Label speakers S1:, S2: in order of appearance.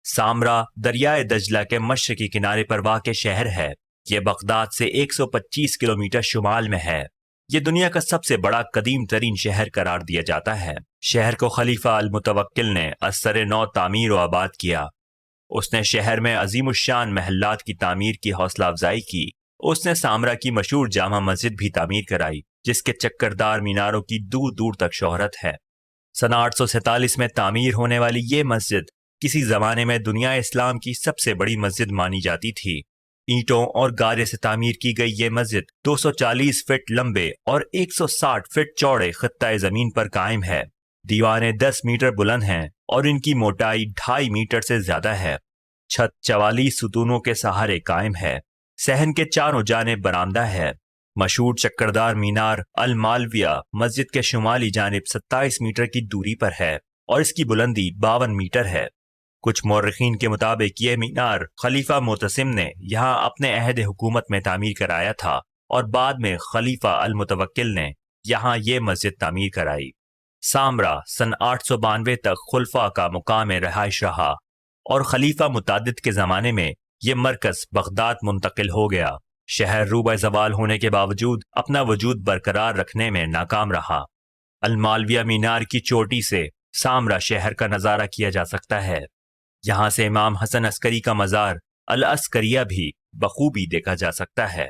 S1: Samarra دریائے دجلہ کے مشرقی کنارے پر واقع شہر ہے۔ یہ بغداد سے 125 کلومیٹر شمال میں ہے۔ یہ دنیا کا سب سے بڑا قدیم ترین شہر قرار دیا جاتا ہے۔ شہر کو خلیفہ المتوکل نے اثر نو تعمیر و آباد کیا۔ اس نے شہر میں عظیم الشان محلات کی تعمیر کی حوصلہ افزائی کی۔ اس نے سامرا کی مشہور جامع مسجد بھی تعمیر کرائی، جس کے چکردار میناروں کی دور دور تک شہرت ہے۔ سنہ 847 میں تعمیر ہونے والی یہ مسجد کسی زمانے میں دنیا اسلام کی سب سے بڑی مسجد مانی جاتی تھی۔ اینٹوں اور گارے سے تعمیر کی گئی یہ مسجد 240 فٹ لمبے اور 160 فٹ چوڑے خطہ زمین پر قائم ہے۔ دیواریں 10 میٹر بلند ہیں اور ان کی موٹائی 2.5 میٹر سے زیادہ ہے۔ چھت 44 ستونوں کے سہارے قائم ہے۔ صحن کے چاروں جانب برآمدہ ہے۔ مشہور چکردار مینار المالویہ مسجد کے شمالی جانب 27 میٹر کی دوری پر ہے اور اس کی بلندی 52 میٹر ہے۔ کچھ مورخین کے مطابق یہ مینار خلیفہ معتصم نے یہاں اپنے عہد حکومت میں تعمیر کرایا تھا اور بعد میں خلیفہ المتوکل نے یہاں یہ مسجد تعمیر کرائی۔ سامرا سن 892 تک خلفاء کا مقام رہائش رہا اور خلیفہ متعدد کے زمانے میں یہ مرکز بغداد منتقل ہو گیا۔ شہر روبہ زوال ہونے کے باوجود اپنا وجود برقرار رکھنے میں ناکام رہا۔ المالویہ مینار کی چوٹی سے سامرا شہر کا نظارہ کیا جا سکتا ہے۔ یہاں سے امام حسن عسکری کا مزار العسکریہ بھی بخوبی دیکھا جا سکتا ہے۔